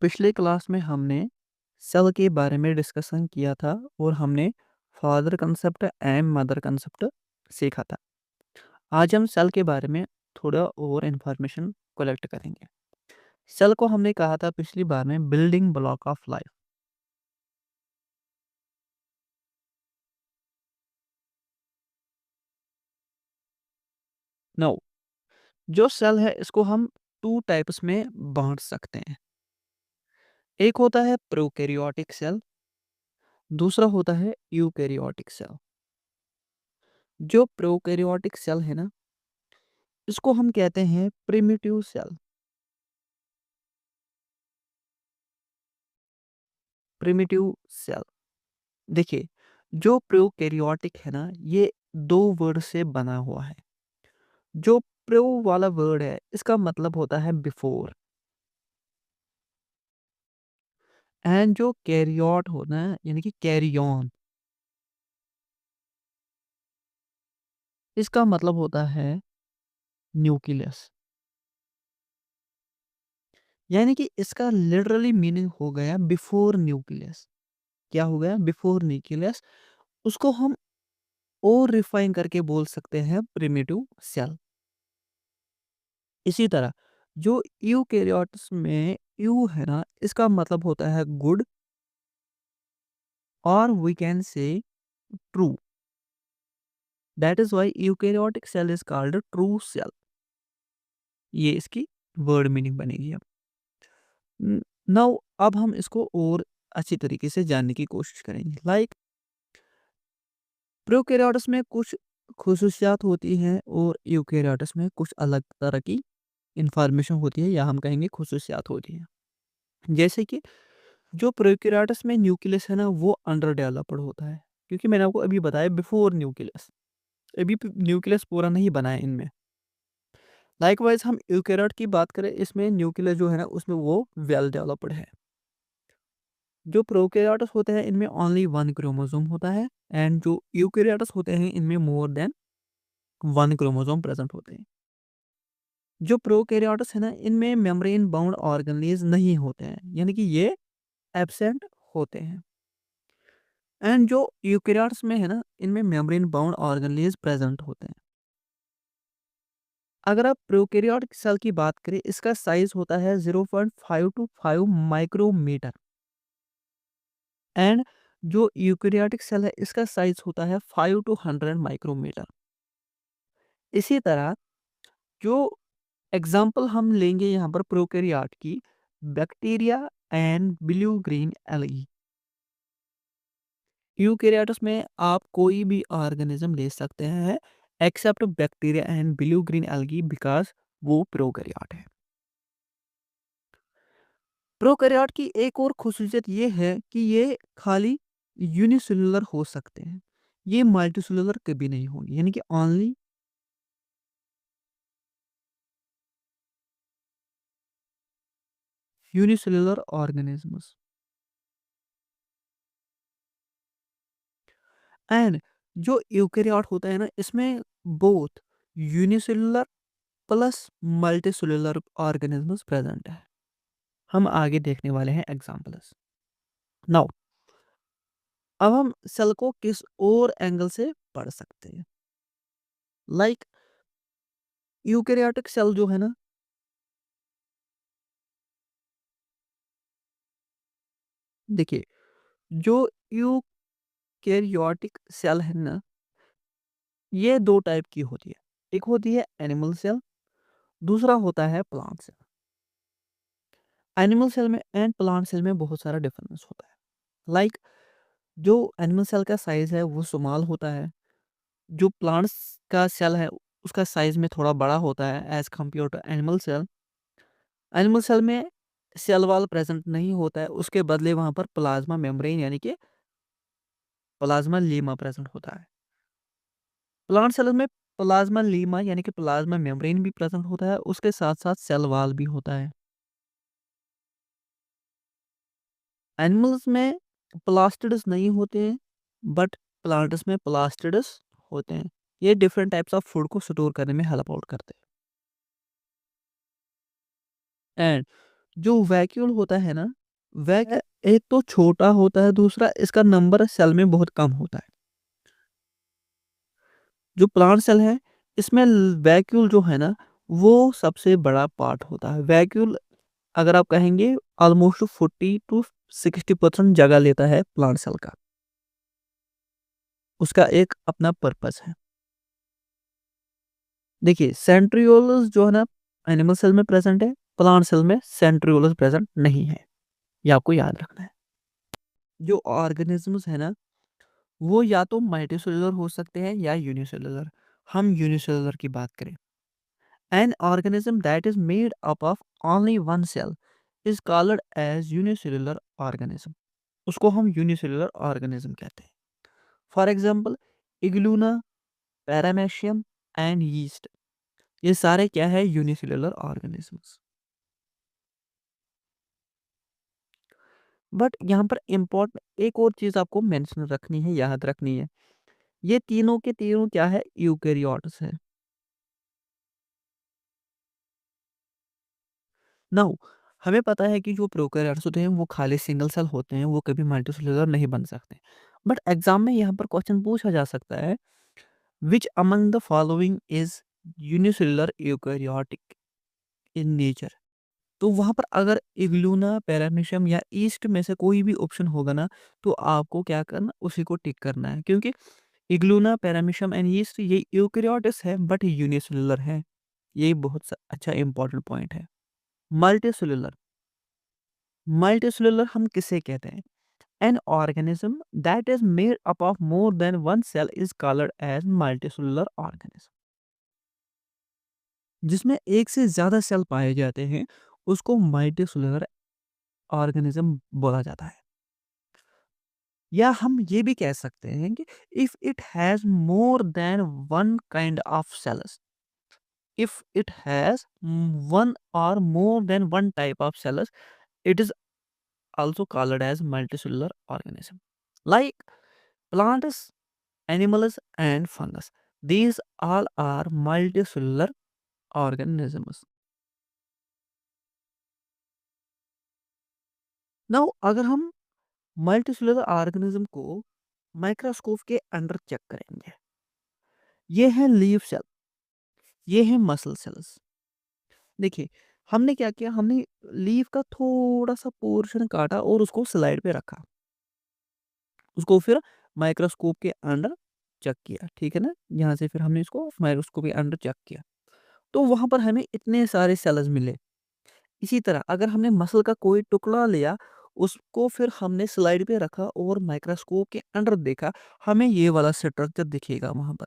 पिछले क्लास में हमने सेल के बारे में डिस्कशन किया था और हमने father concept and mother concept सीखा था। आज हम सेल के बारे में थोड़ा और इन्फॉर्मेशन कलेक्ट करेंगे। सेल को हमने कहा था पिछली बार में building block of life. No, जो सेल है इसको हम टू टाइप्स में बांट सकते हैं। एक होता है प्रोकैरियोटिक सेल, दूसरा होता है यूकैरियोटिक सेल। जो प्रोकैरियोटिक सेल है ना, इसको हम कहते हैं प्रिमिटिव सेल। प्रिमिटिव सेल, देखिए, जो प्रोकैरियोटिक है ना, ये दो वर्ड से बना हुआ है। जो प्रो वाला वर्ड है इसका मतलब होता है बिफोर, एंड जो कैरियोट होना है यानी कि कैरी ऑन, इसका मतलब होता है न्यूक्लियस। यानी कि इसका लिटरली मीनिंग हो गया बिफोर न्यूक्लियस। क्या हो गया? Before nucleus. उसको हम और रिफाइन करके बोल सकते हैं प्रिमिटिव सेल। इसी तरह जो यूकैरियोट्स में यू है ना, इसका मतलब होता है गुड, और we can say true. That is why eukaryotic cell is called true cell. ये इसकी वर्ड मीनिंग बनेगी। अब नाउ अब हम इसको और अच्छी तरीके से जानने की कोशिश करेंगे। लाइक प्रोकैरियोट्स में कुछ खुसूसियात होती हैं और यूकैरियोट्स में कुछ अलग तरह की इंफॉर्मेशन होती है, या हम कहेंगे खुसूसियात होती है। जैसे कि जो प्रोकैरियोट्स में न्यूक्लियस है ना, वो अंडर डेवलप्ड होता है, क्योंकि मैंने आपको अभी बताया बिफोर न्यूक्लियस। अभी न्यूक्लियस पूरा नहीं बना है इनमें। लाइकवाइज हम यूकैरियोट की बात करें, इसमें न्यूक्लियस जो है ना, उसमें वो वेल डेवलप्ड है। जो प्रोकैरियोट्स होते हैं इनमें ओनली वन क्रोमोसोम होता है, एंड जो यूकैरियोट्स होते हैं इनमें मोर देन वन क्रोमोसोम प्रेजेंट होते हैं। जो प्रोकैरियोट्स है ना, इनमें मेम्ब्रेन बाउंड ऑर्गेनेल्स नहीं होते हैं, यानी कि ये एब्सेंट होते हैं। एंड जो यूकैरियोट्स में है ना, इनमें मेम्ब्रेन बाउंड ऑर्गेनेल्स प्रेजेंट होते हैं। अगर आप प्रोकैरियोटिक सेल की बात करें, इसका साइज होता है 0.5 टू 5 माइक्रोमीटर, एंड जो यूकैरियोटिक सेल है इसका साइज होता है 5 टू 100 माइक्रोमीटर। इसी तरह जो एग्जाम्पल हम लेंगे यहाँ पर प्रोकैरियोट की, bacteria and blue green algae. Eukaryotes में आप कोई भी ऑर्गेनिज्म ले सकते हैं except bacteria and blue green algae, because वो प्रोकैरियोट है। प्रोकैरियोट की एक और खुसूसियत ये है कि ये खाली यूनिसेलुलर हो सकते हैं। ये मल्टीसेलुलर कभी नहीं होंगे, यानी कि ओनली यूनिसेलुलर ऑर्गेनिजम्स। एंड जो यूकैरियोट होता है ना, इसमें both unicellular plus multicellular organisms present है। हम आगे देखने वाले हैं एग्जांपल्स। नाउ अब हम सेल को किस और एंगल से पढ़ सकते हैं। लाइक यूकैरियोटिक सेल जो है ना, देखिए, जो यूकैरियोटिक सेल है ना, ये दो टाइप की होती है। एक होती है एनिमल सेल, दूसरा होता है प्लांट सेल। एनिमल सेल में एंड प्लांट सेल में बहुत सारा डिफरेंस होता है। लाइक जो एनिमल सेल का साइज है वो स्मॉल होता है। जो प्लांट्स का सेल है उसका साइज में थोड़ा बड़ा होता है as compare to animal cell. Animal cell में सेल वॉल प्रेजेंट नहीं होता है, उसके बदले वहां पर प्लाज्मा मेम्ब्रेन यानी कि प्लाज्मा लीमा प्रेजेंट होता है। प्लांट सेल में प्लाज्मा लीमा यानी कि प्लाज्मा मेम्ब्रेन भी प्रेजेंट होता है, उसके साथ साथ सेल वॉल भी होता है। एनिमल्स में प्लास्टिड्स नहीं होते हैं, बट प्लांट्स में प्लास्टिड्स होते हैं। ये डिफरेंट टाइप्स ऑफ फूड को स्टोर करने में हेल्प आउट करते हैं। एंड जो वैक्यूल होता है ना, वैक एक तो छोटा होता है, दूसरा इसका नंबर सेल में बहुत कम होता है। जो प्लांट सेल है, इसमें वैक्यूल जो है ना, वो सबसे बड़ा पार्ट होता है। वैक्यूल अगर आप कहेंगे ऑलमोस्ट 40 टू 60% जगह लेता है प्लांट सेल का। उसका एक अपना पर्पस है। देखिए सेंट्रियोल्स जो है ना, एनिमल सेल में प्रेजेंट है, प्लांट सेल में सेंट्रियोल्स प्रेजेंट नहीं है। ये आपको याद रखना है। जो ऑर्गेनिजम्स है ना, वो या तो मल्टीसेलुलर हो सकते हैं या यूनिसेलुलर। हम यूनिसेलुलर की बात करें, an organism that is made up of only one cell is called as unicellular organism. उसको हम यूनिसेलुलर ऑर्गेनिज्म कहते हैं। For example euglena, paramecium and yeast, ये सारे क्या है, यूनिसेलुलर ऑर्गेनिजम्स। बट यहाँ पर इम्पोर्टेंट एक और चीज आपको मेंशन रखनी है, याद रखनी है। ये तीनों के तीनों क्या है, यूकेरियोट्स है। नाउ हमें पता है कि जो प्रोकैरियोट्स होते हैं वो खाली सिंगल सेल होते हैं, वो कभी मल्टीसेलुलर नहीं बन सकते। बट एग्जाम में यहाँ पर क्वेश्चन पूछा जा सकता है, which among the following is unicellular eukaryotic in nature. तो वहां पर अगर इग्लूना, पैरामीशियम या ईस्ट में से कोई भी ऑप्शन होगा ना, तो आपको क्या करना, उसी को टिक करना है। क्योंकि इग्लूना, पैरामीशियम एंड ईस्ट ये यूकेरियोट्स है बट यूनिसेलुलर है। ये बहुत अच्छा इंपॉर्टेंट पॉइंट है। मल्टीसेलुलर, मल्टीसेलुलर हम किसे कहते हैं? An organism that is made up of more than one cell is called as multicellular organism. जिसमें एक से ज्यादा सेल पाए जाते हैं, उसको मल्टीसेलुलर ऑर्गेनिज्म बोला जाता है। या हम ये भी कह सकते हैं कि if it has more than one kind of cells, if it has one or more than one type of cells, it is also called as multicellular organism, like plants, animals and fungus. These all are multicellular organisms. Now अगर हम multicellular organism को microscope के under check करेंगे, ये है leaf cell, ये है muscle cells. देखिए हमने क्या किया, हमने लीफ का थोड़ा सा पोर्शन काटा और उसको स्लाइड पे रखा, उसको फिर माइक्रोस्कोप के अंडर चेक किया, ठीक है ना। यहाँ से फिर हमने इसको माइक्रोस्कोप के अंडर चेक किया, तो वहां पर हमें इतने सारे सेल्स मिले। इसी तरह अगर हमने मसल का कोई टुकड़ा लिया, उसको फिर हमने स्लाइड पे रखा और माइक्रोस्कोप के अंदर देखा, हमें ये वाला स्ट्रक्चर दिखेगा वहां पर।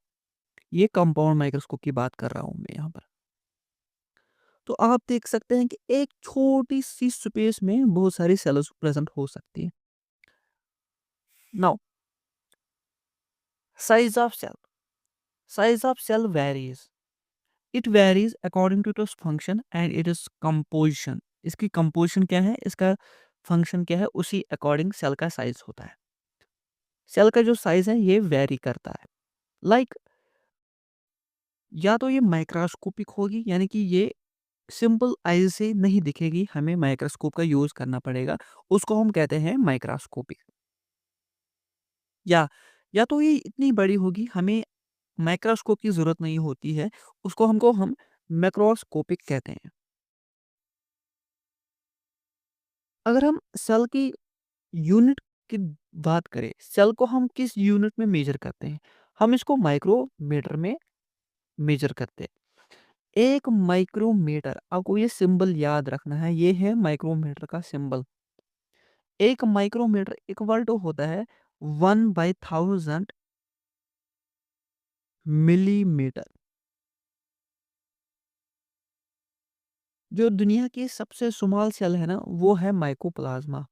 ये कंपाउंड माइक्रोस्कोप की बात कर रहा हूं मैं यहाँ पर। तो आप देख सकते हैं कि एक छोटी सी स्पेस में बहुत सारी सेल्स प्रेजेंट हो सकती है। Now size of cell, size of cell varies, it varies according to its function and it is composition. इसकी कंपोजिशन क्या है, इसका फंक्शन क्या है, उसी अकॉर्डिंग सेल का साइज होता है। सेल का जो साइज है ये वेरी करता है। लाइक या तो ये माइक्रोस्कोपिक होगी, यानी कि ये सिंपल आइज से नहीं दिखेगी, हमें माइक्रोस्कोप का यूज करना पड़ेगा, उसको हम कहते हैं माइक्रोस्कोपिक। या या तो ये इतनी बड़ी होगी, हमें माइक्रोस्कोप की जरूरत नहीं होती है, उसको हम मैक्रोस्कोपिक कहते हैं। अगर हम सेल की यूनिट की बात करें, सेल को हम किस यूनिट में मेजर करते हैं, हम इसको माइक्रोमीटर में मेजर करते हैं। एक माइक्रोमीटर, आपको ये सिंबल याद रखना है, ये है माइक्रोमीटर का सिंबल। एक माइक्रोमीटर इक्वल टू होता है 1/1000 मिलीमीटर। जो दुनिया की सबसे स्मॉल सेल है ना, वो है माइकोप्लाज्मा।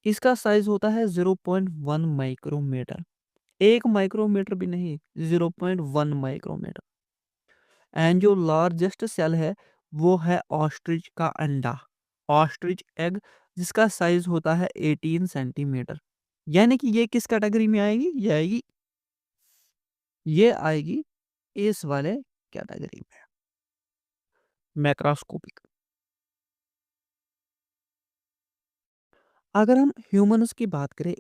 इसका साइज होता है 0.1 माइक्रोमीटर। एक माइक्रोमीटर भी नहीं, 0.1 माइक्रोमीटर। एंड जो लार्जेस्ट सेल है, वो है ऑस्ट्रिच का अंडा, ऑस्ट्रिच एग, जिसका साइज होता है 18 सेंटीमीटर। यानी कि ये किस कैटेगरी में आएगी, ये आएगी इस वाले कैटेगरी में, मैक्रोस्कोपिक। अगर हम ह्यूमन्स की बात करें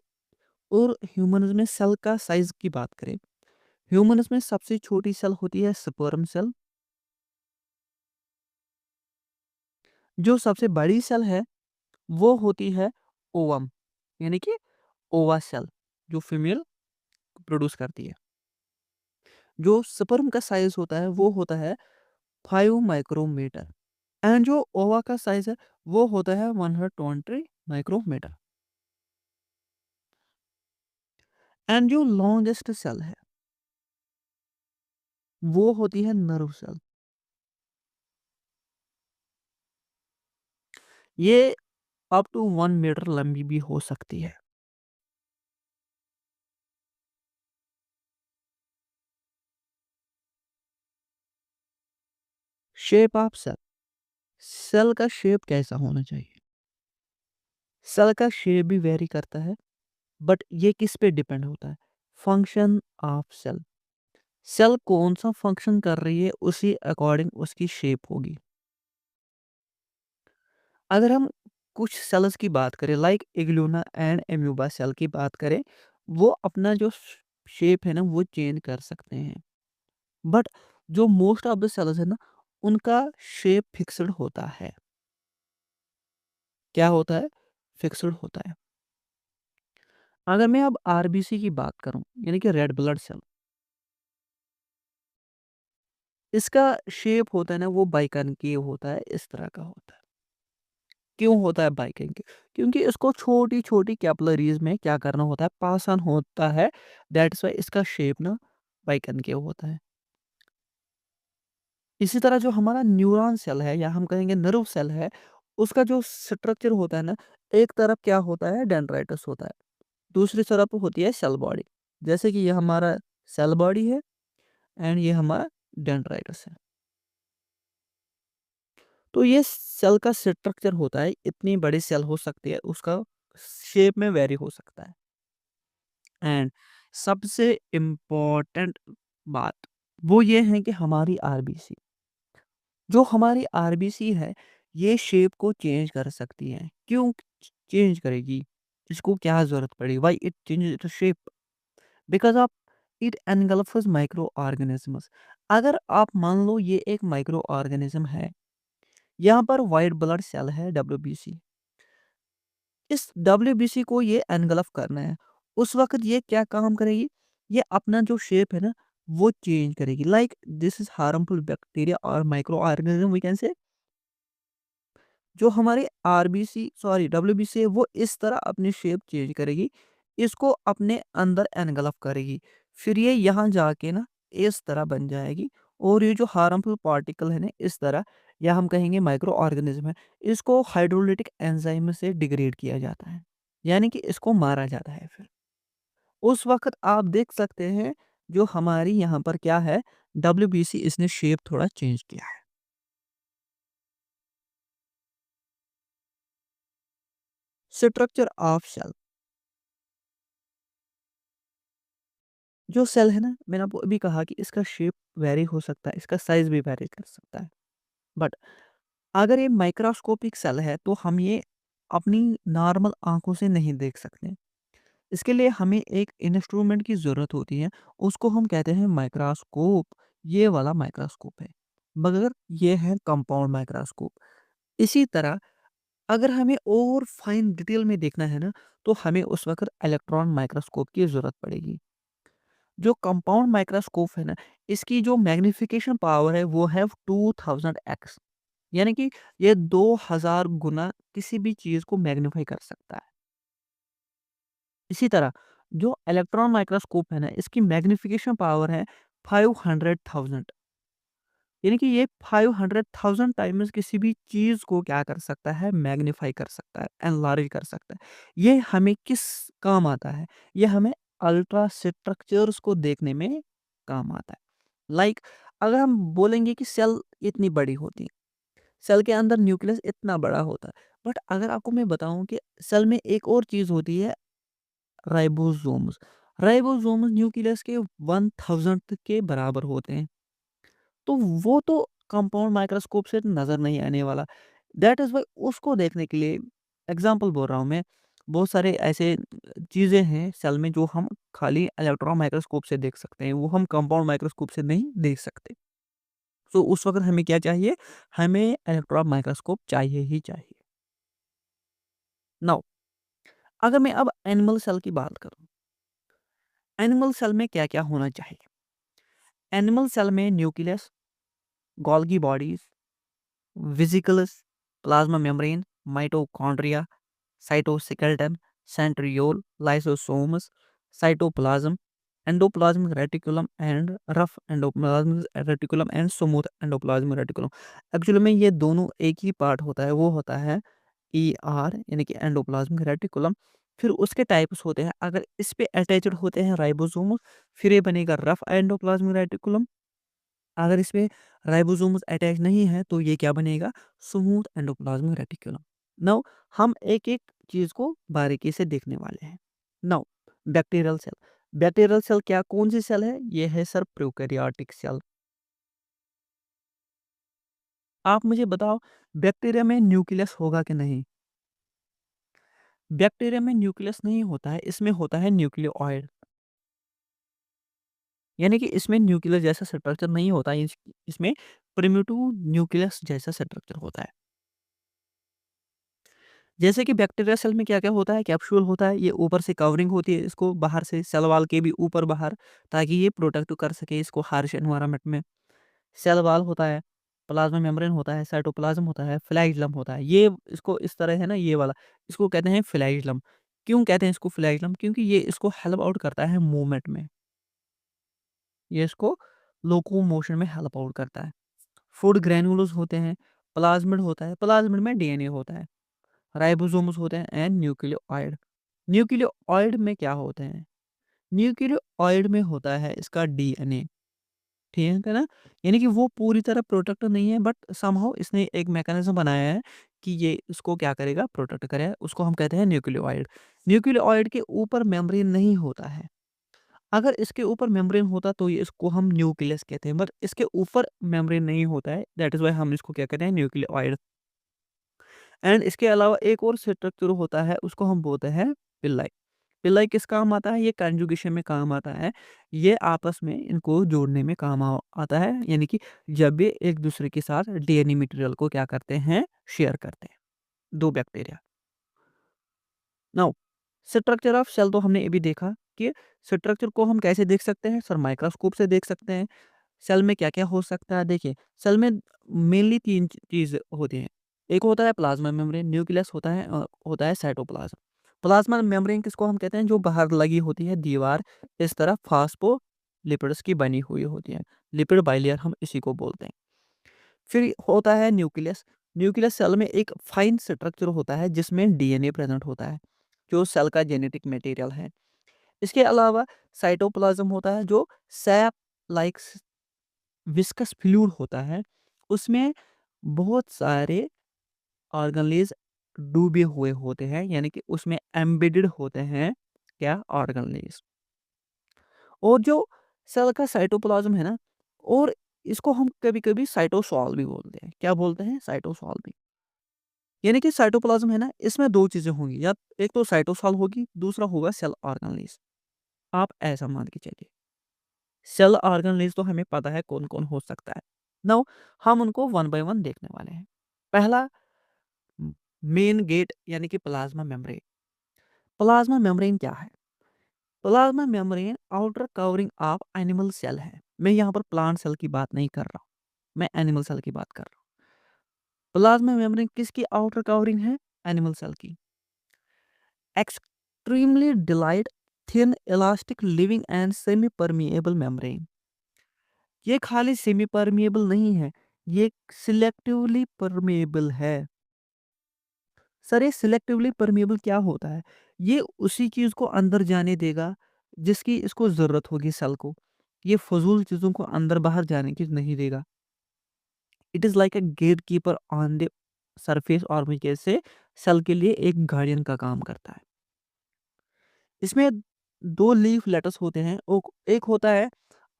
और ह्यूमन्स में सेल का साइज़ की बात करें, ह्यूमन्स में सबसे छोटी सेल होती है स्पर्म सेल, जो सबसे बड़ी सेल है वो होती है ओवम, यानी कि ओवा सेल, जो फीमेल प्रोड्यूस करती है। जो स्पर्म का साइज़ होता है वो होता है 5 माइक्रोमीटर एंड जो ओवा का साइज़ है वो होता है 120 माइक्रोमीटर एंड जो लॉन्गेस्ट सेल है वो होती है नर्व सेल। ये अप टू 1 मीटर लंबी भी हो सकती है। शेप ऑफ सेल, सेल का शेप कैसा होना चाहिए? सेल का शेप भी वेरी करता है, बट ये किस पे डिपेंड होता है? Function of cell. सेल कौन सा फंक्शन कर रही है उसी अकॉर्डिंग उसकी शेप होगी। अगर हम कुछ सेल्स की बात करें लाइक इग्लूना एंड एम्यूबा सेल की बात करें, वो अपना जो शेप है ना वो चेंज कर सकते हैं, बट जो मोस्ट ऑफ द सेल्स है ना उनका शेप फिक्स्ड होता है। क्या होता है? फिक्स्ड होता है। अगर मैं अब आरबीसी की बात करूं, यानी कि रेड ब्लड सेल, इसका शेप होता है ना वो बाइकनकेव होता है, इस तरह का होता है। क्यों होता है बाइकनकेव? क्योंकि इसको छोटी छोटी कैपिलरीज में क्या करना होता है, पास ऑन होता है। दैट्स वाई इसका शेप ना बाइकनकेव होता है। इसी तरह जो हमारा न्यूरॉन सेल है या हम कहेंगे नर्व सेल है, उसका जो स्ट्रक्चर होता है ना, एक तरफ क्या होता है, डेंड्राइटिस होता है, दूसरी तरफ होती है सेल बॉडी। जैसे कि ये हमारा सेल बॉडी है एंड ये हमारा डेंड्राइटिस है। तो ये सेल का स्ट्रक्चर होता है, इतनी बड़ी सेल हो सकती है, उसका शेप में वेरी हो सकता है। एंड सबसे इम्पोर्टेंट बात वो ये है कि हमारी आरबीसी, जो हमारी आरबीसी है, ये शेप को चेंज कर सकती है। क्यों चेंज करेगी? इसको क्या ज़रूरत पड़ी? Why it changes its shape? Because of it engulfs microorganisms. अगर आप मान लो ये एक माइक्रो ऑर्गेनिज़्म है, यहाँ पर व्हाइट ब्लड सेल है डब्ल्यूबीसी। इस डब्ल्यूबीसी को ये एनगल्फ करना है। उस वक़्त ये क्या काम करेगी? ये अपना जो शेप है ना, वो चेंज करेगी। Like this is harmful bacteria और microorganism we can say. जो हमारे आरबीसी सॉरी डब्ल्यूबीसी है वो इस तरह अपनी शेप चेंज करेगी, इसको अपने अंदर एनगल्फ करेगी। फिर ये यहाँ जाके ना इस तरह बन जाएगी और ये जो हार्मफुल पार्टिकल है ना इस तरह, या हम कहेंगे माइक्रो ऑर्गेनिज्म है, इसको हाइड्रोलिटिक एंजाइम से डिग्रेड किया जाता है, यानी कि इसको मारा जाता है। फिर उस वक्त आप देख सकते हैं जो हमारी यहाँ पर क्या है, डब्ल्यूबीसी इसने शेप थोड़ा चेंज किया है। स्ट्रक्चर ऑफ सेल, जो सेल है ना, मैंने आपको अभी कहा कि इसका शेप वेरी हो सकता है, इसका साइज़ भी वेरी कर सकता है। बट अगर ये माइक्रोस्कोपिक सेल है, तो हम ये अपनी नॉर्मल आँखों से नहीं देख सकते। इसके लिए हमें एक इंस्ट्रूमेंट की ज़रूरत होती है, उसको हम कहते हैं माइक्रोस्कोप, ये वाला माइक्रोस्कोप है। मगर ये है कंपाउंड माइक्रोस्कोप। इसी तरह अगर हमें और फाइन डिटेल में देखना है ना, तो हमें उस वक़्त इलेक्ट्रॉन माइक्रोस्कोप की ज़रूरत पड़ेगी। जो कंपाउंड माइक्रोस्कोप है ना, इसकी जो मैग्नीफिकेशन पावर है वो है 2000 एक्स, यानी कि ये 2000 गुना किसी भी चीज़ को मैग्नीफाई कर सकता है। इसी तरह जो इलेक्ट्रॉन माइक्रोस्कोप है ना, इसकी मैग्नीफिकेशन पावर है 500,000, यानी कि ये 500,000 टाइम्स किसी भी चीज़ को क्या कर सकता है, मैग्नीफाई कर सकता है, एनलार्ज कर सकता है। ये हमें किस काम आता है? ये हमें अल्ट्रा स्ट्रक्चर्स को देखने में काम आता है। लाइक अगर हम बोलेंगे कि सेल इतनी बड़ी होती है, सेल के अंदर न्यूक्लियस इतना बड़ा होता है, बट अगर आपको मैं बताऊं कि सेल में एक और चीज होती है, राइबोसोम्स। राइबोसोम्स न्यूक्लियस के 1000th के बराबर होते हैं। तो वो तो कंपाउंड माइक्रोस्कोप से नजर नहीं आने वाला। दैट इज वाई उसको देखने के लिए एग्जाम्पल बोल रहा हूँ मैं, बहुत सारे ऐसे चीज़ें हैं सेल में जो हम खाली इलेक्ट्रॉन माइक्रोस्कोप से देख सकते हैं, वो हम कंपाउंड माइक्रोस्कोप से नहीं देख सकते। तो उस वक़्त हमें क्या चाहिए? हमें इलेक्ट्रॉन माइक्रोस्कोप चाहिए ही चाहिए। नाउ अगर मैं अब एनिमल सेल की बात करूँ, एनिमल सेल में क्या-क्या होना चाहिए? एनिमल सेल में nucleus, Golgi bodies, vesicles, plasma membrane, mitochondria, cytoskeleton, centriole, lysosomes, cytoplasm, endoplasmic reticulum and rough endoplasmic reticulum and smooth endoplasmic reticulum. Actually में ये दोनों एक ही पार्ट होता है, वो होता है ईआर यानी कि एंडोप्लाज्मिक रेटिकुलम। फिर उसके टाइप्स होते हैं, अगर इस पे अटैच्ड होते हैं राइबोसोम, फिर ये बनेगा रफ एंडोप्लाज्मिक रेटिकुलम। अगर इसमें राइबोसोम्स अटैच नहीं है तो ये क्या बनेगा? Smooth endoplasmic reticulum. नाउ हम एक-एक चीज़ को बारीकी से देखने वाले हैं। Now bacterial cell. Bacterial cell क्या कौन-सी सेल है? ये है सर प्रोकैरियोटिक सेल। आप मुझे बताओ बैक्टीरिया में न्यूक्लियस होगा कि नहीं? बैक्टीरिया में न्यूक्लियस नहीं होता है, इसमें होता है न्यूक्लियोइड। यानी कि इसमें न्यूक्लियस जैसा स्ट्रक्चर नहीं होता है, इसमें प्रिमिटिव न्यूक्लियस जैसा स्ट्रक्चर होता है। जैसे कि बैक्टीरिया सेल में क्या-क्या होता है, कैप्सूल होता है, ये ऊपर से कवरिंग होती है, इसको बाहर से सेल वॉल के भी ऊपर-बाहर, ताकि ये प्रोटेक्ट कर सके इसको हार्श एनवायरनमेंट में। सेल वॉल होता है, प्लाज्मा मेम्ब्रेन होता है, साइटोप्लाज्म होता है, फ्लैगेलम होता है। ये इसको इस तरह है ना ये वाला, इसको कहते हैं फ्लैगेलम। क्यों कहते हैं इसको फ्लैगेलम? क्योंकि ये इसको हेल्प आउट करता है मूवमेंट में, ये इसको लोकोमोशन में हेल्प आउट करता है। फूड ग्रैन्युल्स होते हैं, प्लाज्मिड होता है, प्लाज्मिड में डीएनए होता है, राइबोसोम्स होते हैं एंड न्यूक्लियोइड। न्यूक्लियोइड में क्या होते हैं? न्यूक्लियोइड में होता है इसका डीएनए, ठीक है ना? यानी कि वो पूरी तरह प्रोटेक्ट नहीं है, बट समहाउ इसने एक मैकेनिज्म बनाया है कि ये इसको क्या करेगा? प्रोटेक्ट करेगा, उसको हम कहते हैं न्यूक्लियोइड। न्यूक्लियोइड के ऊपर मेम्ब्रेन नहीं होता है। अगर इसके ऊपर मेम्ब्रेन होता तो ये इसको हम न्यूक्लियस कहते हैं, बट इसके ऊपर मेम्ब्रेन नहीं होता है, दैट इज़ व्हाई हम इसको क्या कहते हैं? न्यूक्लियोइड। एंड इसके अलावा एक और स्ट्रक्चर होता है, उसको हम बोलते हैं पिल्लाई। पिल्लाई किस काम आता है? ये कंजुगेशन में काम आता है। ये आपस में इनको जोड़ने में काम आता है, यानी कि जब ये एक दूसरे के साथ डीएनए मटेरियल को क्या करते हैं? शेयर करते हैं, 2 bacteria. Now structure of cell तो हमने अभी देखा कि स्ट्रक्चर को हम कैसे देख सकते हैं? सर माइक्रोस्कोप से देख सकते हैं। सेल में क्या-क्या हो सकता है? देखिए, सेल में मेनली 3 चीज़ होती हैं। एक होता है प्लाज्मा मेम्ब्रेन, न्यूक्लियस होता है साइटोप्लाज़्म। प्लाज्मा मेम्ब्रेन किसको हम कहते हैं? जो बाहर लगी होती है दीवार, इस तरह फॉस्फोलिपिड्स की बनी हुई होती है। लिपिड बाइलेयर हम इसी को बोलते हैं। फिर होता है न्यूक्लियस। न्यूक्लियस सेल में एक फाइन स्ट्रक्चर होता है जिसमें डीएनए प्रेज़ेंट होता है, जो सेल का जेनेटिक मटेरियल है। इसके अलावा साइटोप्लाज़्म होता है जो सैप लाइक विस्कस फ्लूइड होता है, उसमें बहुत सारे ऑर्गेनेल्स डूबे हुए होते हैं, यानी कि उसमें एम्बेडेड होते हैं क्या? ऑर्गेनेल्स। और जो सेल का साइटोप्लाज्म है ना, और इसको हम कभी-कभी साइटोसॉल भी बोलते हैं। क्या बोलते हैं? साइटोसॉल भी। यानी कि साइटोप्लाज्म है ना, इसमें 2 चीज़ें होंगी, या एक तो साइटोसॉल होगी, दूसरा होगा सेल ऑर्गेनेल्स। आप ऐसा मान के चलिए। सेल ऑर्गेनेल्स तो हमें पता है कौन-कौन हो सकता है। नाउ हम उनको वन बाय वन देखने वाले हैं। पहला मेन गेट यानी कि प्लाज्मा मेम्ब्रेन। प्लाज्मा मेम्ब्रेन क्या है? Plasma membrane outer covering of animal cell है। मैं यहाँ पर प्लांट सेल की बात नहीं कर रहा हूँ, मैं एनिमल सेल की बात कर रहा हूँ। प्लाज्मा मेम्ब्रेन किसकी आउटर कवरिंग है? एनिमल सेल की। Extremely delight thin elastic living and semi permeable membrane. ये खाली सेमी परमिएबल नहीं है, ये सिलेक्टिवली परमिएबल है। सर ये सिलेक्टिवली परमिएबल क्या होता है? ये उसी चीज़ को अंदर जाने देगा जिसकी इसको ज़रूरत होगी सेल को। ये फ़ुज़ूल चीज़ों को अंदर-बाहर जाने की नहीं देगा। It is like a gatekeeper on the surface, और भी कैसे सेल के लिए एक गार्डियन का काम करता है। इसमें 2 लीफ लेटर्स होते हैं, एक होता है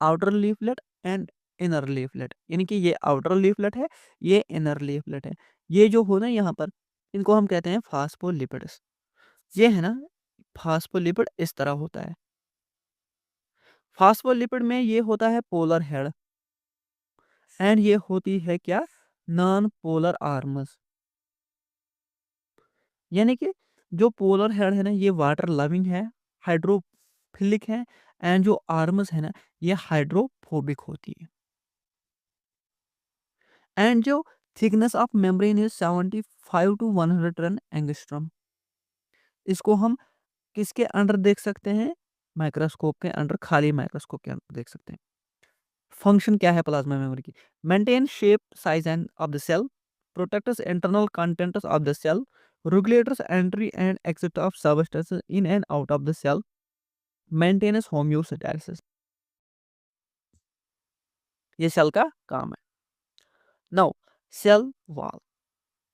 outer leaflet and inner leaflet, यानी कि ये आउटर लीफलेट है, ये इनर लीफलेट है। ये जो हो ना यहाँ पर, इनको हम कहते हैं फॉस्फोलिपिड्स। ये है ना फास्फोलिपिड इस तरह होता है। फास्फोलिपिड में ये होता है पोलर हेड एंड ये होती है क्या नॉन पोलर आर्म्स। यानी कि जो पोलर हेड है ना ये वाटर लविंग है, हाइड्रोफिलिक है एंड जो आर्म्स है ना ये हाइड्रोफोबिक होती है। एंड जो thickness of membrane is 75 to 110 angstrom. इसको हम किसके अंडर देख सकते हैं? माइक्रोस्कोप के अंडर, खाली माइक्रोस्कोप के अंदर देख सकते हैं। फंक्शन क्या है प्लाज्मा मेमोरी की? Maintain shape size and of the cell, protects internal contents of the cell, regulators entry and exit of substances in and out of the cell, maintenance homeostasis. ये cell का काम है। Now cell wall.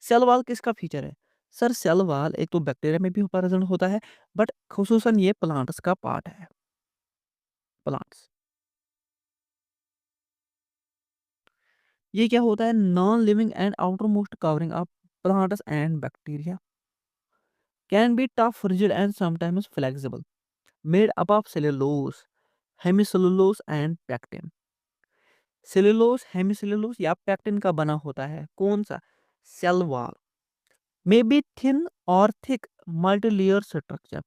Cell wall किसका feature है? Sir cell wall एक तो bacteria में भी प्रेजेंट होता है, बट खुसूसन ये प्लांट्स का पार्ट है। प्लांट्स, ये क्या होता है? Non living and outermost covering of plants and bacteria, can be tough, rigid and sometimes flexible, made up of cellulose, hemicellulose and pectin. Cellulose, hemicellulose या पैक्टिन का बना होता है कौन सा? Cell wall. May be thin और thick multi layer structure.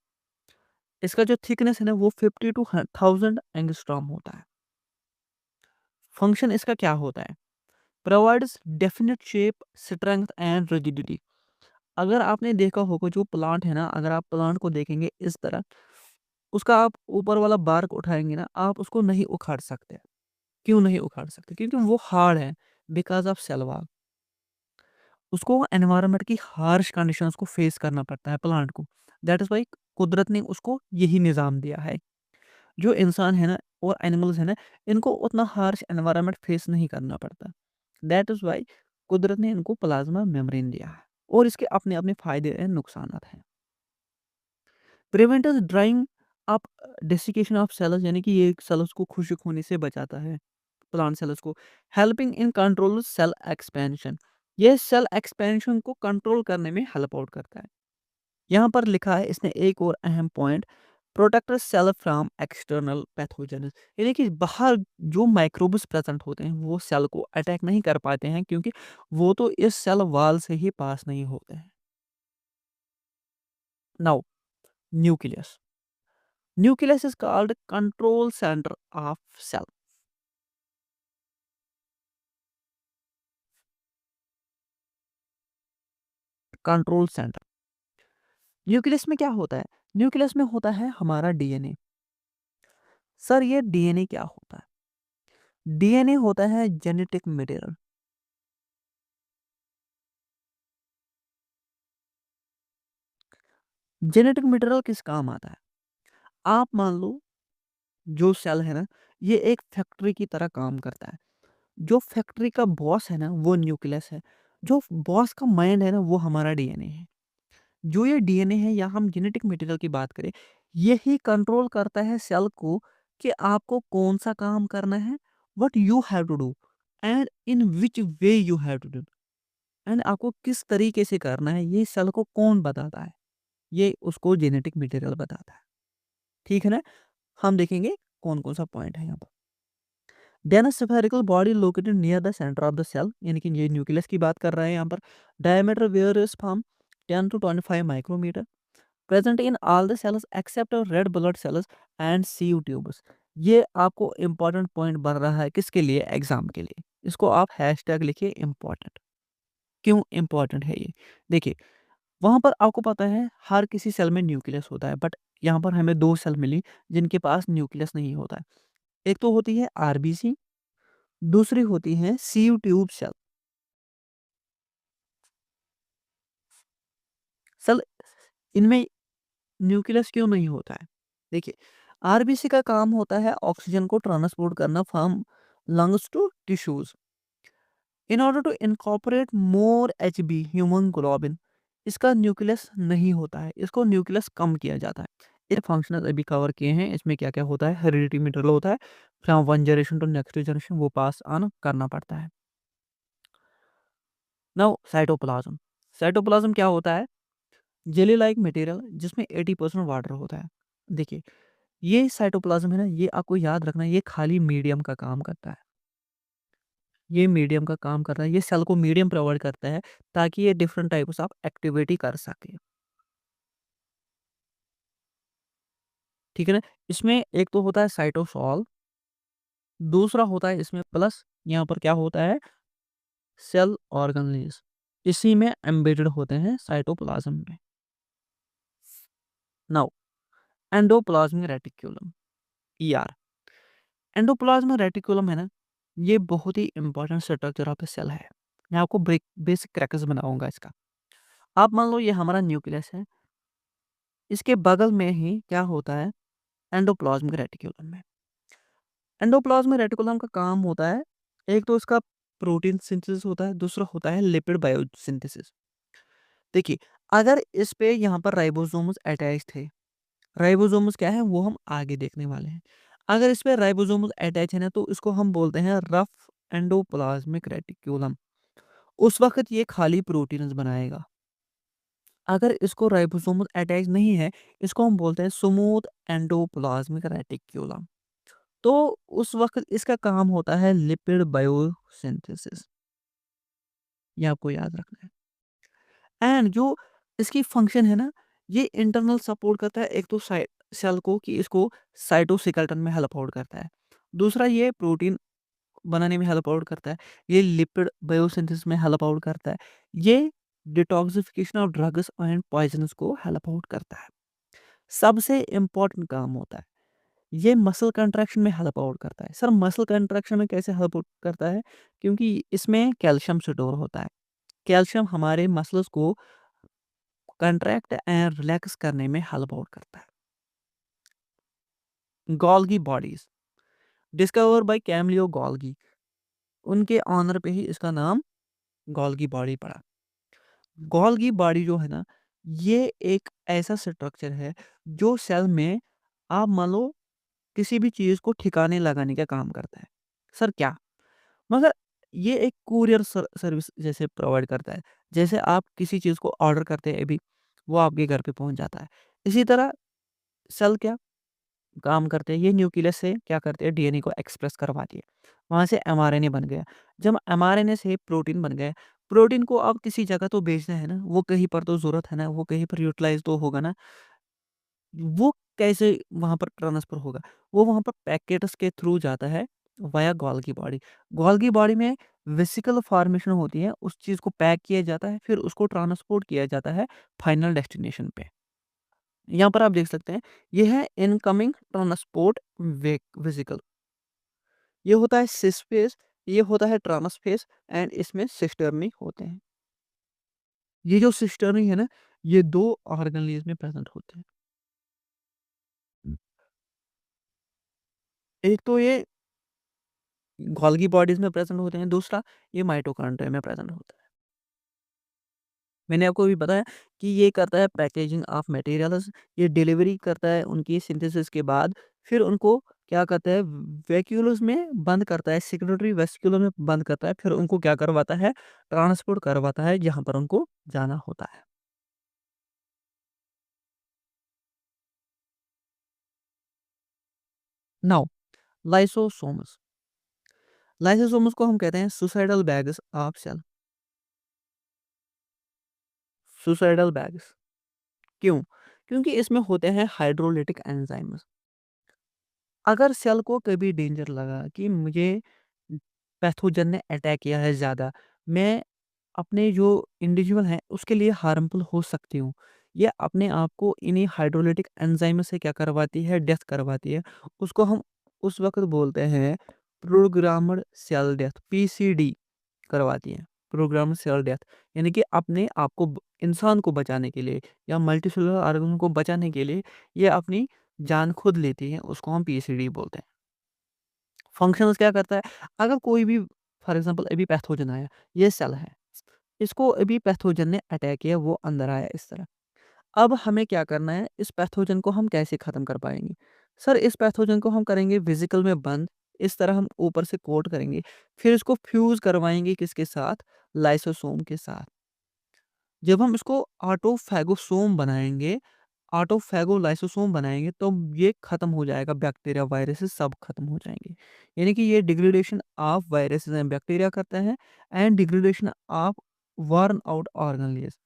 इसका जो थिकनेस है ना वो 50 टू 1000 एंगस्ट्रॉम होता है। फंक्शन इसका क्या होता है? Provides definite shape, strength and rigidity. अगर आपने देखा होगा जो प्लांट है ना, अगर आप प्लांट को देखेंगे इस तरह, उसका आप ऊपर वाला बार्क उठाएंगे ना, आप उसको नहीं उखाड़ सकते। क्यों नहीं उखाड़ सकते? क्योंकि वो हार्ड है, बिकॉज ऑफ सेल वॉल। उसको एनवायरनमेंट की हार्श कंडीशंस को फेस करना पड़ता है प्लांट को। दैट इज वाई कुदरत ने उसको यही निज़ाम दिया है। जो इंसान है ना और एनिमल्स है ना, इनको उतना हार्श एनवायरनमेंट फेस नहीं करना पड़ता। दैट इज वाई कुदरत ने इनको प्लाज्मा मेम्ब्रेन दिया है और इसके अपने अपने फायदे एंड नुकसान हैं। Prevents drying up desiccation of cells, यानी कि ये सेल्स को खुश्क होने से बचाता है प्लांट सेल्स को। Helping in control cell expansion, ये सेल एक्सपेंशन को कंट्रोल करने में हेल्प आउट करता है। यहाँ पर लिखा है इसने एक और अहम point, protect cell from external pathogen, यानी कि बाहर जो माइक्रोब्स प्रेजेंट होते हैं वो सेल को अटैक नहीं कर पाते हैं, क्योंकि वो तो इस सेल वॉल से ही पास नहीं होते हैं। Now nucleus. Nucleus is called control centre of cell. Control centre. Nucleus में क्या होता है? न्यूक्लियस में होता है हमारा डीएनए। सर ये डीएनए क्या होता है? डीएनए होता है जेनेटिक मटेरियल। जेनेटिक मटेरियल किस काम आता है? आप मान लो जो सेल है ना, ये एक फैक्ट्री की तरह काम करता है। जो फैक्ट्री का बॉस है ना वो न्यूक्लियस है। जो बॉस का माइंड है ना वो हमारा डीएनए है। जो ये डीएनए है या हम जेनेटिक मटेरियल की बात करें, यही कंट्रोल करता है सेल को कि आपको कौन सा काम करना है, what you have to do and in which way you have to do, and आपको किस तरीके से करना है, ये सेल को कौन बताता है? ये उसको जेनेटिक मटेरियल बताता है। ठीक है ना? हम देखेंगे कौन कौन सा पॉइंट है यहाँ पर। Then spherical body located near the centre of the cell, यानी कि ये न्यूक्लियस की बात कर रहे हैं यहाँ पर। Diameter where is from 10 to 25 micrometre, present in all the cells except red blood cells and sieve tubes. ये आपको इंपॉर्टेंट पॉइंट बन रहा है किसके लिए? एग्जाम के लिए। इसको आप हैशटैग लिखिए इंपॉर्टेंट। क्यों इंपॉर्टेंट है ये? देखिए, वहां पर आपको पता है हर किसी सेल में न्यूक्लियस होता है, बट यहाँ पर हमें दो सेल मिली जिनके पास न्यूक्लियस नहीं होता है। एक तो होती है आरबीसी, दूसरी होती है सीयू ट्यूब सेल। सेल इनमें न्यूक्लियस क्यों नहीं होता है? देखिए, आरबीसी का काम होता है ऑक्सीजन को ट्रांसपोर्ट करना from lungs to tissues in order to incorporate more HB human globin. इसका न्यूक्लियस नहीं होता है, इसको न्यूक्लियस कम किया जाता है। ये फंक्शनल अभी कवर किए हैं, इसमें क्या क्या होता है? हेरिडिटी मटेरियल होता है, from one generation to next generation वो पास ऑन करना पड़ता है। Now cytoplasm. साइटोप्लाज्म क्या होता है? जेली लाइक मटेरियल जिसमें 80% वाटर होता है। देखिए, ये साइटोप्लाज़्म है ना, ये आपको याद रखना है, ये खाली मीडियम का काम करता है। ये मीडियम का काम कर रहा है, ये सेल को मीडियम प्रोवाइड करता है ताकि ये डिफरेंट टाइप्स ऑफ एक्टिविटी कर सके। ठीक है ना? इसमें एक तो होता है साइटोसोल, दूसरा होता है इसमें प्लस यहाँ पर क्या होता है सेल ऑर्गेनेल्स। इसी में एम्बेडेड होते हैं साइटोप्लाज्म में। Now endoplasmic reticulum ER. Endoplasmic reticulum है ना, ये बहुत ही इंपॉर्टेंट स्ट्रक्चर ऑफ सेल है। मैं आपको बेसिक क्रैकर्स बनाऊंगा इसका। आप मान लो ये हमारा न्यूक्लियस है, इसके बगल में ही क्या होता है एंडोप्लाज्मिक रेटिक्यूलम में। एंडोप्लाज्मिक रेटिकुलम का काम होता है, एक तो इसका प्रोटीन सिंथेसिस होता है, दूसरा होता है लिपिड बायोसिंथेसिस। देखिए, अगर इस पे यहाँ पर राइबोसोम्स अटैच थे, राइबोसोम्स क्या है वो हम आगे देखने वाले हैं। अगर इस पे राइबोसोम्स अटैच है ना, तो इसको हम बोलते हैं रफ एंडोप्लाज्मिक रेटिक्यूलम। उस वक्त ये खाली प्रोटीन्स बनाएगा। अगर इसको राइबोसोम्स अटैच नहीं है, इसको हम बोलते हैं स्मूथ एंडोप्लाज्मिक रेटिक्यूलम। तो उस वक़्त इसका काम होता है लिपिड बायोसिंथेसिस, ये आपको याद रखना है। एंड जो इसकी फंक्शन है ना, ये इंटरनल सपोर्ट करता है, एक तो सेल को कि इसको साइटोस्केलेटन में हेल्प आउट करता है। दूसरा ये प्रोटीन बनाने में हेल्प आउट करता है। ये लिपिड बायोसिंथेसिस में हेल्प आउट करता है। ये detoxification of drugs and poisons को हेल्प आउट करता है। सबसे इम्पोर्टेंट काम होता है ये मसल कंट्रैक्शन में हेल्प आउट करता है। सर मसल कंट्रैक्शन में कैसे हेल्प आउट करता है? क्योंकि इसमें कैल्शियम स्टोर होता है। कैल्शियम हमारे मसल्स को कंट्रैक्ट एंड रिलैक्स करने में हेल्प आउट करता है। Golgi bodies discover by Camillo Golgi, उनके ऑनर पे ही इसका नाम गोल्गी बॉडी पड़ा। गोल्गी बॉडी जो है ना, ये एक ऐसा स्ट्रक्चर है जो सेल में आप मान लो किसी भी चीज़ को ठिकाने लगाने का काम करता है। सर क्या? मगर ये एक कुरियर सर्विस जैसे प्रोवाइड करता है। जैसे आप किसी चीज़ को ऑर्डर करते हैं अभी, वो आपके घर पे पहुँच जाता है। इसी तरह सेल क्या काम करते हैं, ये न्यूक्लियस से क्या करते हैं डीएनए को एक्सप्रेस करवाती है। वहाँ से एमआरएनए बन गया। जब एमआरएनए से प्रोटीन बन गया, प्रोटीन को अब किसी जगह तो भेजना है ना, वो कहीं पर तो ज़रूरत है ना, वो कहीं पर यूटिलाइज़ तो होगा ना। वो कैसे वहाँ पर ट्रांसफ़र होगा? वो वहाँ पर पैकेट्स के थ्रू जाता है via Golgi body. Golgi body में वेसिकल फॉर्मेशन होती है, उस चीज़ को पैक किया जाता है, फिर उसको ट्रांसपोर्ट किया जाता है फाइनल डेस्टिनेशन पे। यहाँ पर आप देख सकते हैं, ये है इनकमिंग ट्रांसपोर्ट वेसिकल। ये होता है सिस फेस, ये होता है ट्रांसफेस एंड इसमें सिस्टर्नी होते हैं। ये जो सिस्टर्नी है ना, ये 2 ऑर्गेनेल्स में प्रेज़ेंट होते हैं। एक तो ये गोल्गी बॉडीज़ में प्रेज़ेंट होते हैं, दूसरा ये माइटोकॉन्ड्रिया में प्रेज़ेंट होता है। मैंने आपको अभी बताया कि ये करता है पैकेजिंग ऑफ मटेरियल्स, ये डिलीवरी करता है उनकी सिंथेसिस के बाद, फिर उनको क्या करता है वैक्यूल्स में बंद करता है, सेक्रेटरी वेस्क्यूलर में बंद करता है, फिर उनको क्या करवाता है ट्रांसपोर्ट करवाता है जहाँ पर उनको जाना होता है। नाउ लाइसोसोम्स, लाइसोसोम्स को हम कहते हैं suicidal bags of cell. Suicidal bags क्यों? क्योंकि इसमें होते हैं हाइड्रोलिटिक एंजाइम्स। अगर सेल को कभी डेंजर लगा कि मुझे पैथोजन ने अटैक किया है ज़्यादा, मैं अपने जो इंडिविजुअल हैं उसके लिए हार्मफुल हो सकती हूँ। ये अपने आप को इन्हीं हाइड्रोलिटिक एंजाइम से क्या करवाती है डेथ करवाती है। उसको हम उस वक़्त बोलते हैं प्रोग्राम्ड सेल डेथ पीसीडी करवाती है। प्रोग्राम्ड सेल डेथ यानी कि अपने आप को इंसान को बचाने के लिए या मल्टीसेलुलर ऑर्गन को बचाने के लिए ये अपनी जान खुद लेती है, उसको हम पीसीडी बोलते हैं। फंक्शंस क्या करता है? अगर कोई भी फॉर एग्ज़ाम्पल अभी पैथोजन आया, ये सेल है, इसको अभी पैथोजन ने अटैक किया, वो अंदर आया इस तरह। अब हमें क्या करना है, इस पैथोजन को हम कैसे ख़त्म कर पाएँगे? सर इस पैथोजन को हम करेंगे वेसिकल में बंद, इस तरह हम ऊपर से कोट करेंगे, फिर इसको फ्यूज़ करवाएँगे किसके साथ? लाइसोसोम के साथ। जब हम इसको ऑटोफैगोसोम बनाएँगे, ऑटोफैगोलाइसोसोम बनाएँगे तो ये खत्म हो जाएगा, बैक्टीरिया, वायरसेस सब खत्म हो जाएँगे। यानी कि ये degradation of viruses and bacteria करता है and degradation of worn out organelles.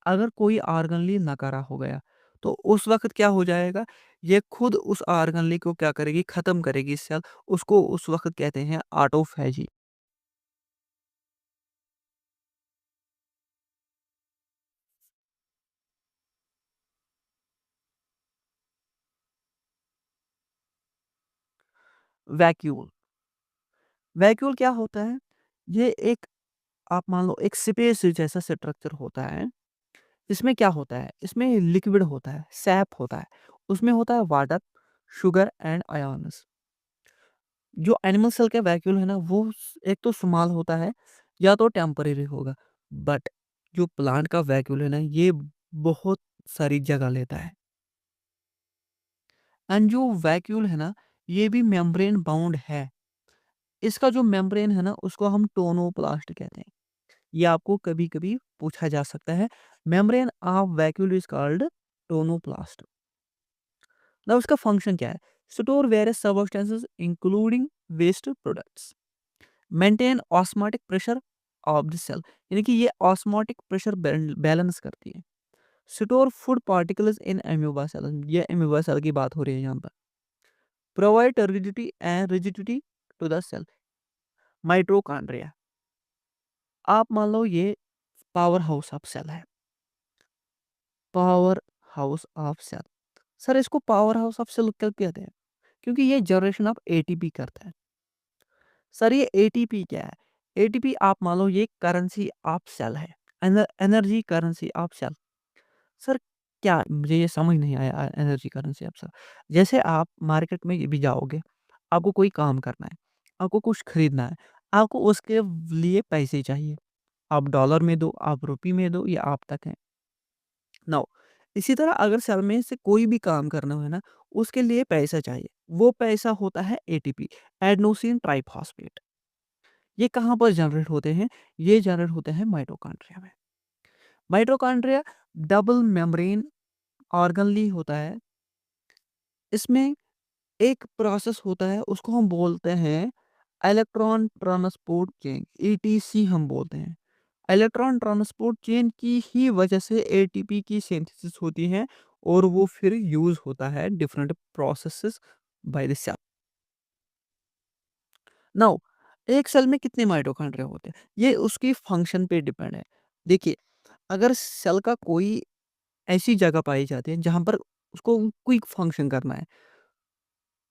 अगर ऑर्गेनेल ऑर्गेनली नकारा हो गया, तो उस वक़्त क्या हो जाएगा, ये खुद उस ऑर्गेनली को क्या करेगी, खत्म करेगी सेल, उसको उस वक़्त कहते हैं ऑटोफैजी। वैक्यूल, वैक्यूल क्या होता है? ये एक, आप मान लो एक स्पेस जैसा स्ट्रक्चर होता है। इसमें क्या होता है? इसमें लिक्विड होता है, सैप होता है। उसमें होता है वाटर, शुगर एंड आयन्स। जो एनिमल सेल का वैक्यूल है ना, वो एक तो स्मॉल होता है या तो टेम्परेरी होगा। बट जो प्लांट का वैक्यूल है ना, ये बहुत सारी जगह लेता है। एंड जो वैक्यूल है ना, ये भी मेम्ब्रेन बाउंड है। इसका जो मेम्ब्रेन है ना, उसको हम टोनोप्लास्ट कहते हैं। ये आपको कभी-कभी पूछा जा सकता है। Membrane of vacuole is called tonoplast. ना उसका फंक्शन क्या है? Store various substances including waste products, maintain osmotic pressure of the cell, यानी कि ये ऑस्मोटिक प्रेशर बैलेंस करती है। Store food particles in amoeba cell, ये अमीबा सेल की बात हो रही है यहाँ पर। Provide turbidity and rigidity to the cell. Mitochondria, आप मान लो ये पावर हाउस ऑफ सेल है। Power house of cell, sir इसको पावर हाउस ऑफ सेल क्यों कहते हैं? क्योंकि ये जनरेशन ऑफ एटीपी करता है। सर ये एटीपी क्या है? एटीपी आप मान लो ये करेंसी ऑफ सेल है, energy currency of cell. Sir क्या, मुझे ये समझ नहीं आया एनर्जी करेंसी ऑफ सेल। जैसे आप मार्केट में भी जाओगे, आपको कोई काम करना है, आपको कुछ खरीदना है, आपको उसके लिए पैसे चाहिए। आप डॉलर में दो, आप रुपये में दो, ये आप तक है। नाउ इसी तरह अगर सेल में से कोई भी काम करना है ना, उसके लिए पैसा चाहिए। वो पैसा होता है एटीपी, एडेनोसिन ट्राइफॉस्फेट। ये कहाँ पर जनरेट होते हैं? ये जनरेट होते हैं माइटोकॉन्ड्रिया में। माइटोकॉन्ड्रिया डबल मेम्ब्रेन ऑर्गेनली होता है। इसमें एक प्रोसेस होता है, उसको हम बोलते हैं इलेक्ट्रॉन ट्रांसपोर्ट चेन, ईटीसी हम बोलते हैं। इलेक्ट्रॉन ट्रांसपोर्ट चेन की ही वजह से एटीपी की सिंथेसिस होती है और वो फिर यूज होता है different processes by the cell. Now एक सेल में कितने माइटोकॉन्ड्रिया होते हैं, ये उसकी फंक्शन पे डिपेंड है। देखिए, अगर सेल का कोई ऐसी जगह पाई जाती है जहां पर उसको क्विक फंक्शन करना है,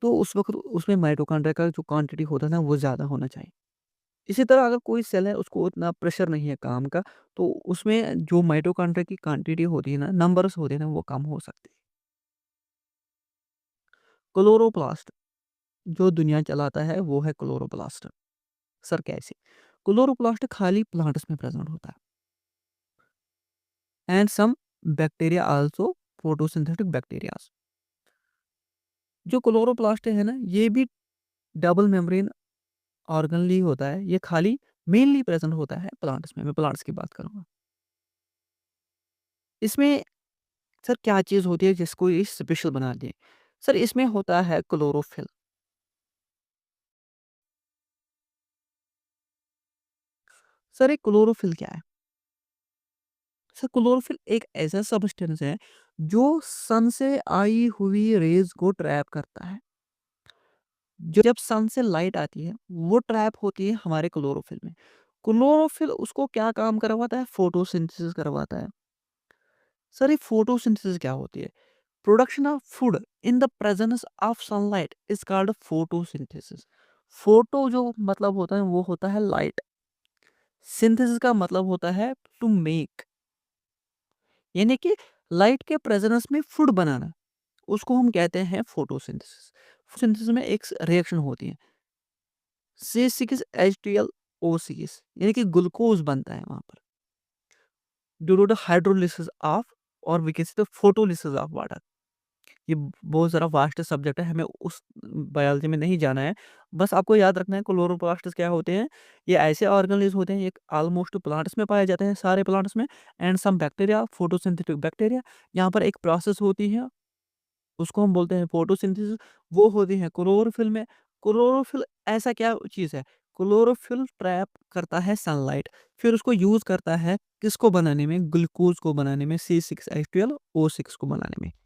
तो उस वक्त उसमें माइटोकॉन्ड्रिया का जो क्वांटिटी होता है ना, वो ज़्यादा होना चाहिए। इसी तरह अगर कोई सेल है, उसको उतना प्रेशर नहीं है काम का, तो उसमें जो माइटोकॉन्ड्रिया की क्वांटिटी होती है ना, नंबर्स होते हैं ना, वो कम हो सकते हैं। क्लोरोप्लास्ट जो दुनिया चलाता है, वो है क्लोरोप्लास्ट। सर कैसे? क्लोरोप्लास्ट खाली प्लांट्स में प्रेजेंट होता है and some bacteria also, photosynthetic bacterias. जो क्लोरोप्लास्ट है ना, ये भी डबल मेम्ब्रेन ऑर्गेनली होता है। ये खाली मेनली प्रेजेंट होता है प्लांट्स में, मैं प्लांट्स की बात करूंगा। इसमें सर क्या चीज़ होती है जिसको ये स्पेशल बना दिए? सर इसमें होता है क्लोरोफिल। सर एक क्लोरोफिल क्या है? सर क्लोरोफिल एक ऐसा सब्सटेंस है जो सन से आई हुई रेज़ को ट्रैप करता है। जब सन से लाइट आती है, वो ट्रैप होती है हमारे क्लोरोफिल में। क्लोरोफिल उसको क्या काम करवाता है? फोटोसिंथेसिस करवाता है। सर ये फोटोसिंथेसिस क्या होती है? Production of food in the presence of sunlight is called photosynthesis. Photo जो मतलब होता है, वो होता है लाइट। सिंथेसिस का मतलब होता है टू मेक, यानी कि लाइट के प्रेजेंस में फूड बनाना, उसको हम कहते हैं फोटोसिंथेसिस। सिंथेसिस में एक रिएक्शन होती है, C6H12O6, यानी कि ग्लूकोज बनता है वहां पर due to the hydrolysis of, और we can say photolysis of water. ये बहुत ज़्यादा वास्ट सब्जेक्ट है, हमें उस बायोलॉजी में नहीं जाना है। बस आपको याद रखना है क्लोरोप्लास्ट क्या होते हैं, ये ऐसे ऑर्गेनेल्स होते हैं, ये ऑलमोस्ट प्लांट्स में पाए जाते हैं, सारे प्लांट्स में and some bacteria, photosynthetic bacteria. यहाँ पर एक प्रोसेस होती है, उसको हम बोलते हैं फोटोसिंथेसिस, वो होती है क्लोरोफिल में। क्लोरोफिल ऐसा क्या चीज़ है? क्लोरोफिल ट्रैप करता है सनलाइट, फिर उसको यूज़ करता है किसको बनाने में? ग्लूकोज़ को बनाने में, C6H12O6 को बनाने में।